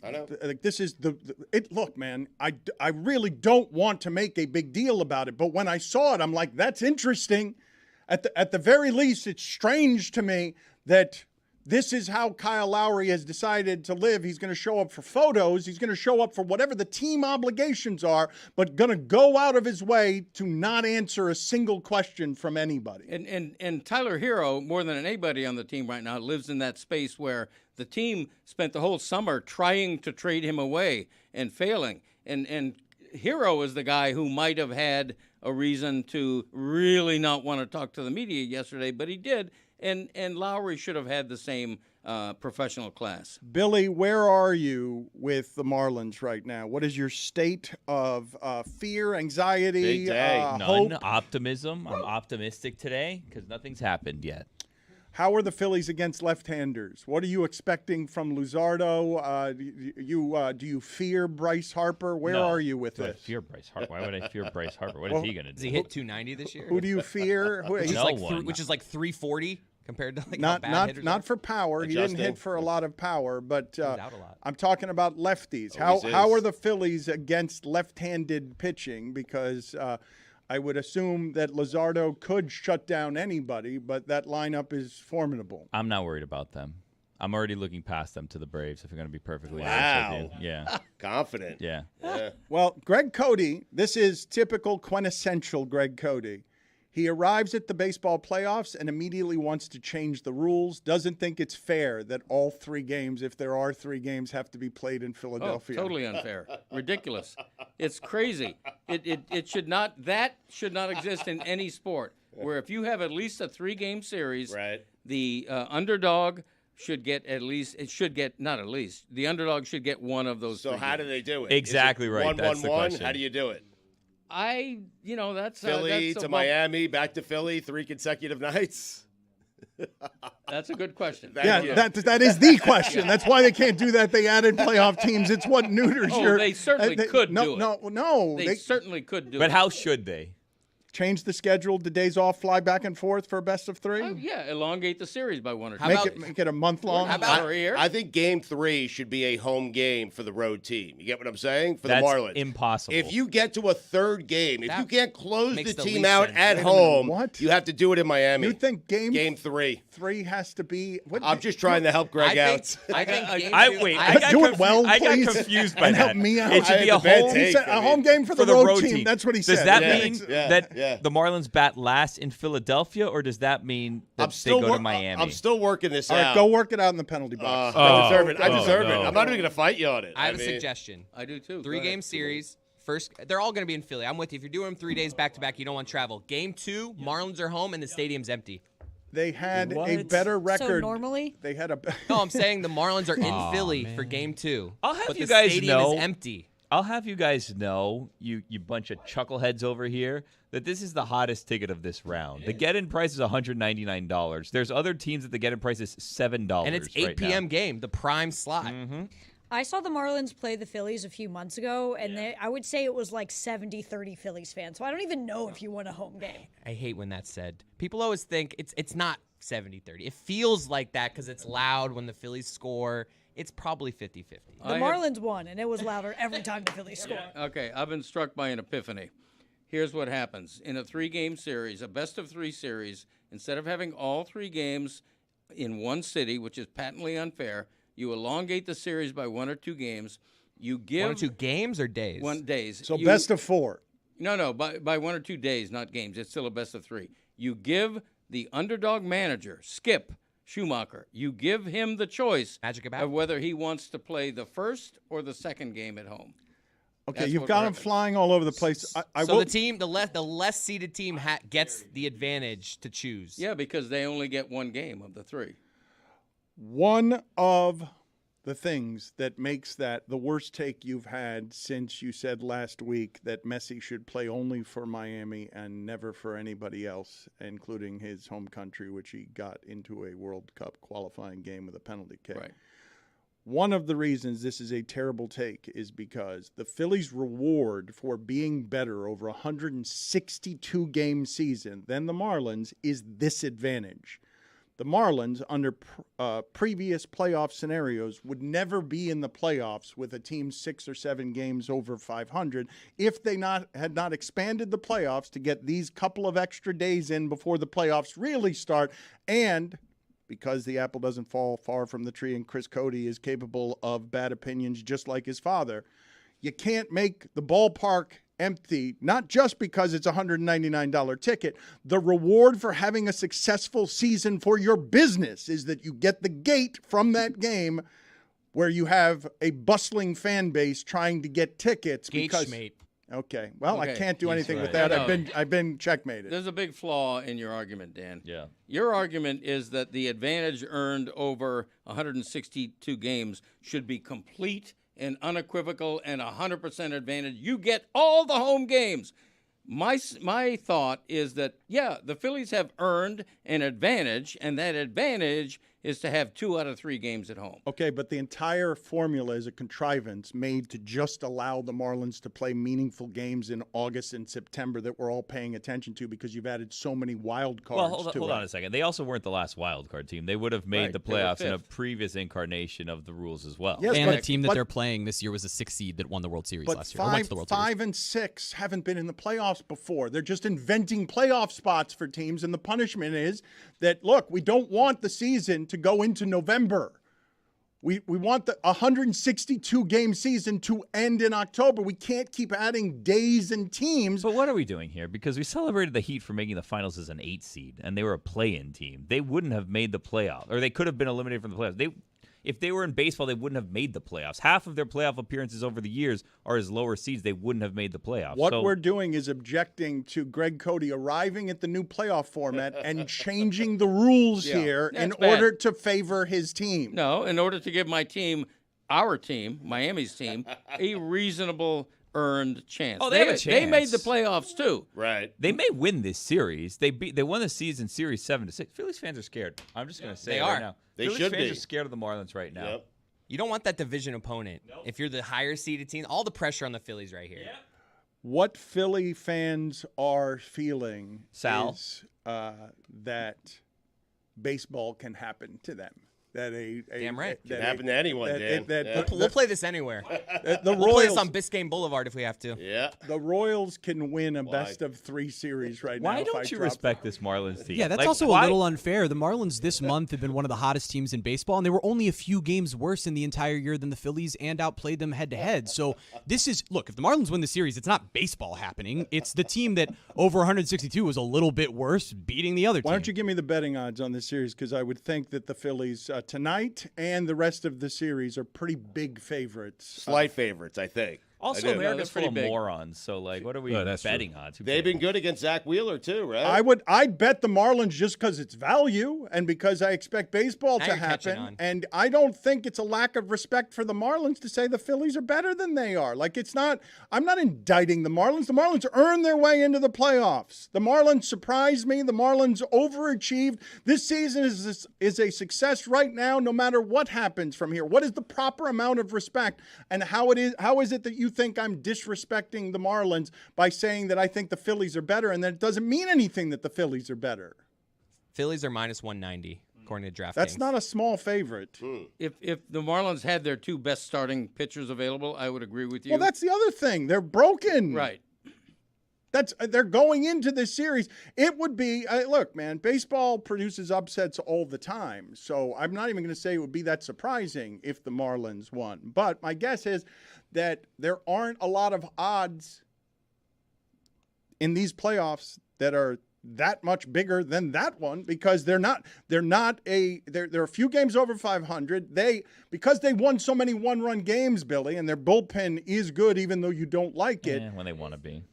I know. Like this is it. Look, man, I really don't want to make a big deal about it, but when I saw it, I'm like, that's interesting. At the very least, it's strange to me that this is how Kyle Lowry has decided to live. He's going to show up for photos. He's going to show up for whatever the team obligations are, but going to go out of his way to not answer a single question from anybody. And Tyler Hero, more than anybody on the team right now, lives in that space where the team spent the whole summer trying to trade him away and failing. And Hero is the guy who might have had a reason to really not want to talk to the media yesterday, but he did. And Lowry should have had the same professional class. Billy, where are you with the Marlins right now? What is your state of fear, anxiety, Big day. None. hope? Optimism. I'm optimistic today because nothing's happened yet. How are the Phillies against left-handers? What are you expecting from Luzardo? Do you fear Bryce Harper? Where No. are you with Do I this? fear Bryce Harper? Why would I fear Bryce Harper? What is he going to Does do? he hit 290 this year? Who do you fear? Which is No like one. which is like 340 compared to like how Not bad hitters not are. for power. He didn't Adjusting. hit for a lot of power, but out a lot. I'm talking about lefties. Always How is. are the Phillies against left-handed pitching? Because I would assume that Luzardo could shut down anybody, but that lineup is formidable. I'm not worried about them. I'm already looking past them to the Braves, if I'm going to be perfectly Wow. honest with you. Yeah. Confident. Yeah. Well, Greg Cody, this is typical quintessential Greg Cody. He arrives at the baseball playoffs and immediately wants to change the rules, doesn't think it's fair that all 3 games, if there are 3 games, have to be played in Oh, Philadelphia. totally unfair. Ridiculous. It's crazy. It should not exist in any sport where if you have at least a 3-game series, Right. the underdog should get the underdog should get one of those. So 3 how do games. they do it? Exactly Is it right. 1-1-1? That's the question. How do you do it? That's Philly that's to above- Miami, back to Philly, 3 consecutive nights. That's a good question. Thank you. that is the question. That's why they can't do that. They added playoff teams. It's what neuters your. They certainly could do it. No. They certainly could do it. But how should they? Change the schedule, the days off, fly back and forth for a best of 3. Yeah, elongate the series by 1 or 2 How days. about- Make it a month long. How about- I think Game 3 should be a home game for the road team. You get what I'm saying? For That's the Marlins. impossible. If you get to a third game, if That you can't close the makes the team least out sense. at Wait a minute, home, what? you have to do it in Miami. You think game 3. 3 has to be? What, I'm just trying to help Greg out. I think game I two- wait. I- I got Do it well, I got please, confused by and that. help me out. It should I be had a the bad home take. He said a home game for the road team. That's what he Does said. that Yeah. mean Yeah, that yeah. the Marlins bat last in Philadelphia, or does that mean that they go to Miami? I'm still working this All right, out. go work it out in the penalty box. I deserve it. I Oh, deserve no. it. I'm not even going to fight you on it. I have a mean, suggestion. I do too. Go 3-game ahead. series. First, they're all going to be in Philly. I'm with you. If you're doing them 3 days back to back, you don't want travel. Game 2, Marlins are home and the stadium's empty. They had a What? better So record. normally, They had a. No, I'm saying the Marlins are in Philly for Game 2. I'll have but you the guys stadium know- is empty. I'll have you guys know, you bunch of chuckleheads over here, that this is the hottest ticket of this round. The get-in price is $199. There's other teams that the get-in price is $7. And it's 8 right now. p.m. game, the prime slot. I saw the Marlins play the Phillies a few months ago, and I would say it was like 70-30 Phillies fans. So I don't even know if you won a home game. I hate when that's said. People always think it's not 70-30. It feels like that because it's loud when the Phillies score. It's probably 50-50. The Marlins won, and it was louder every time the Phillies scored. Okay, I've been struck by an epiphany. Here's what happens. In a 3-game series, a best-of-3 series, instead of having all 3 games in one city, which is patently unfair, you elongate the series by 1 or 2 games. You give 1 or 2 games or days? 1 days. So best of 4. No, by 1 or 2 days, not games. It's still a best-of-3. You give the underdog manager, Skip Schumacher, you give him the choice Magic about. of whether he wants to play the first or the second game at home. Okay, That's you've what got them happens. flying all over the place. I So will. the team, the less seeded team gets the advantage to choose. Yeah, because they only get 1 game of the 3. One of the things that makes that the worst take you've had since you said last week that Messi should play only for Miami and never for anybody else, including his home country, which he got into a World Cup qualifying game with a penalty kick. Right. One of the reasons this is a terrible take is because the Phillies' reward for being better over a 162-game season than the Marlins is this advantage. The Marlins, under previous playoff scenarios, would never be in the playoffs with a team 6 or 7 games over 500 if they had not expanded the playoffs to get these couple of extra days in before the playoffs really start. And because the apple doesn't fall far from the tree and Chris Cody is capable of bad opinions just like his father, you can't make the ballpark empty, not just because it's a $199 ticket. The reward for having a successful season for your business is that you get the gate from that game where you have a bustling fan base trying to get tickets. Gate-schmate. Okay. Well, I Okay. can't do anything with right. that. No. I've been checkmated. There's a big flaw in your argument, Dan. Yeah. Your argument is that the advantage earned over 162 games should be complete and unequivocal and 100% advantage. You get all the home games. My thought is that, yeah, the Phillies have earned an advantage, and that advantage is to have 2 out of 3 games at home. Okay, but the entire formula is a contrivance made to just allow the Marlins to play meaningful games in August and September that we're all paying attention to because you've added so many wild cards Well, hold to on it. a second. They also weren't the last wild card team. They would have made Right, the they were playoffs in a fifth. previous incarnation of the rules as well. Yes, And but- the team that but- they're playing this year was a 6 seed that won the World Series But last year. Or went to the World Series. 5 and 6 haven't been in the playoffs before. They're just inventing playoff spots for teams, and the punishment is that, look, we don't want the season to go into November. We want the 162-game season to end in October. We can't keep adding days and teams. But what are we doing here? Because we celebrated the Heat for making the finals as an 8 seed, and they were a play-in team. They wouldn't have made the playoffs, or they could have been eliminated from the playoffs. If they were in baseball, they wouldn't have made the playoffs. Half of their playoff appearances over the years are as lower seeds. They wouldn't have made the playoffs. What So- we're doing is objecting to Greg Cody arriving at the new playoff format and changing the rules Yeah, here in that's bad. order to favor his team. No, in order to give my team, our team, Miami's team, a reasonable earned chance. Oh, they have a They made the chance. playoffs too. Right. They may win this series. They won the season series 7-6. Phillies fans are scared. I'm just going to say They it are. right now. They Phillies should fans be. are scared of the Marlins right now. Yep. You don't want that division opponent. If you're the higher seeded team, all the pressure on the Phillies right here. What Philly fans are feeling Sal? is that baseball can happen to them. That Damn right. Can happen to anyone, Dan. Yeah. We'll play this anywhere. The We'll play this Royals, on Biscayne Boulevard if we have to. Yeah. the Royals can win a best of 3 series right now. Why if I don't you drop respect this Marlins team? Yeah, that's Like, also why- a little unfair. The Marlins this month have been one of the hottest teams in baseball, and they were only a few games worse in the entire year than the Phillies and outplayed them head-to-head. So this is, look, if the Marlins win the series, it's not baseball happening. It's the team that over 162 was a little bit worse, beating the other team. Why don't you give me the betting odds on this series? Because I would think that the Phillies tonight and the rest of the series are pretty big favorites. Slight favorites, I think. Also, I do. America's that's full pretty of big. morons. So, like, what are we that's true. betting on? They've been good against Zach Wheeler, too, right? I'd bet the Marlins just because it's value and because I expect baseball Now to you're catching happen. on. And I don't think it's a lack of respect for the Marlins to say the Phillies are better than they are. Like, it's not, I'm not indicting the Marlins. The Marlins earned their way into the playoffs. The Marlins surprised me. The Marlins overachieved. This season is a success right now, no matter what happens from here. What is the proper amount of respect? And how is it that you think I'm disrespecting the Marlins by saying that I think the Phillies are better and that it doesn't mean anything that the Phillies are better? Phillies are minus 190 according to DraftKings. That's not a small favorite. If the Marlins had their 2 best starting pitchers available, I would agree with you. Well, that's the other thing. They're broken. right. They're going into this series. It would be look, man. Baseball produces upsets all the time, so I'm not even going to say it would be that surprising if the Marlins won. But my guess is that there aren't a lot of odds in these playoffs that are that much bigger than that one because they're a few games over 500. Because they won so many one-run games, Billy, and their bullpen is good even though you don't like it. when they want to be.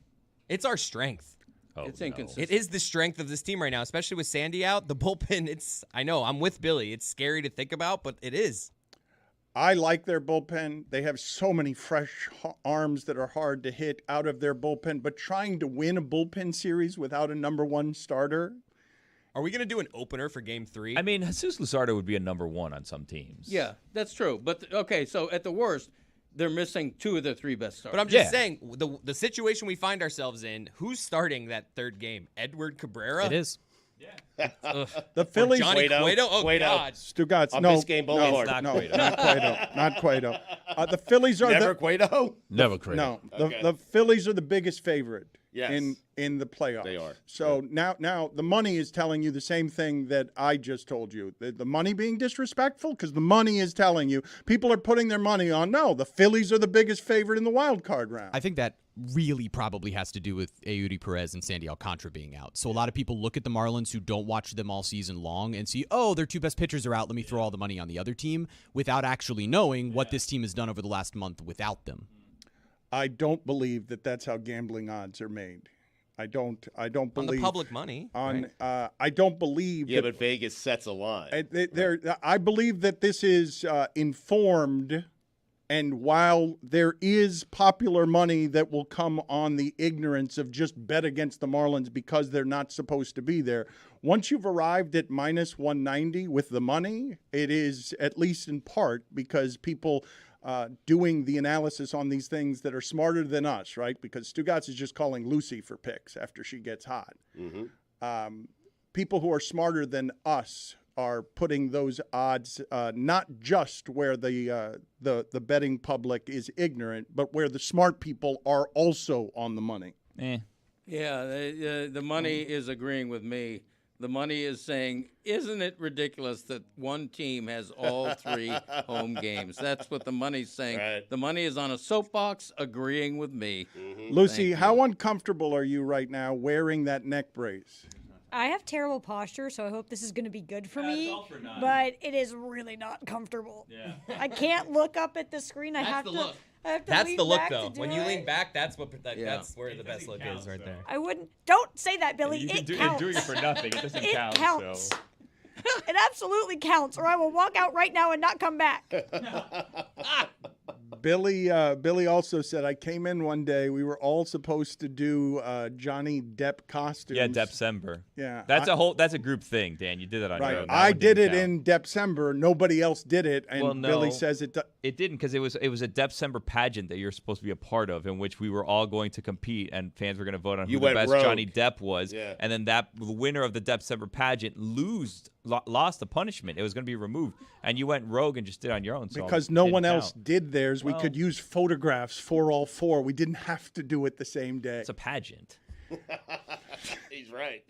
It's our strength. Oh, It's no. inconsistent. It is the strength of this team right now, especially with Sandy out. The bullpen, I know, I'm with Billy. It's scary to think about, but it is. I like their bullpen. They have so many fresh arms that are hard to hit out of their bullpen, but trying to win a bullpen series without a number 1 starter. Are we going to do an opener for game 3? I mean, Jesus Luzardo would be a number 1 on some teams. Yeah, that's true. But okay, so at the worst, they're missing 2 of their 3 best starters. But I'm just Yeah. saying, the situation we find ourselves in, who's starting that third game? Edward Cabrera? It is. The Phillies, Johnny Cueto? Oh, Cueto. God. Stugotz, On no, Biscayne Boulevard. no, Not no, Cueto. not Cueto, not Cueto. The Phillies are Never Cueto? Never crazy. the Phillies are the biggest favorite Yes. in the playoffs. They are. So now the money is telling you the same thing that I just told you. The money being disrespectful because the money is telling you people are putting their money on. No, the Phillies are the biggest favorite in the wild card round. I think that really probably has to do with Eury Perez and Sandy Alcantara being out. So a lot of people look at the Marlins who don't watch them all season long and see, oh, their 2 best pitchers are out. Let me throw all the money on the other team without actually knowing what this team has done over the last month without them. I don't believe that that's how gambling odds are made. I don't believe On the public money. on. right? I don't believe. Yeah, that, but Vegas sets a line. I believe that this is informed, and while there is popular money that will come on the ignorance of just bet against the Marlins because they're not supposed to be there, once you've arrived at minus 190 with the money, it is at least in part because people doing the analysis on these things that are smarter than us, right? Because Stugotz is just calling Lucy for picks after she gets hot. People who are smarter than us are putting those odds not just where the betting public is ignorant, but where the smart people are also on the money. Yeah, the money is agreeing with me. The money is saying, isn't it ridiculous that one team has all 3 home games? That's what the money's saying. Right. The money is on a soapbox agreeing with me. Lucy, Thank how uncomfortable are you right now wearing that neck brace? I have terrible posture, so I hope this is going to be good for me. But it is really not comfortable. Yeah. I can't look up at the screen. I have to look. I have to That's lean the look, back to though. do When you it. lean back, that's where the best look is right there. I wouldn't. Don't say that, Billy. You it can do, counts. you're doing it for nothing. It doesn't It count. counts. So. It absolutely counts, or I will walk out right now and not come back. Billy also said, I came in one day. We were all supposed to do Johnny Depp costumes. Yeah, December. Yeah, That's a group thing, Dan. You did that on your Right. own. That I one did didn't it count. in December. Nobody else did it. And Well, no. Billy says it. It didn't because it was a December pageant that you're supposed to be a part of, in which we were all going to compete and fans were going to vote on You who the went best rogue. Johnny Depp was, Yeah. and then the winner of the December pageant lost the punishment. It was going to be removed, and you went rogue and just did it on your own. So Because it no didn't one else count. did theirs. We Well- could use photographs for all four. We didn't have to do it the same day. It's a pageant. He's right.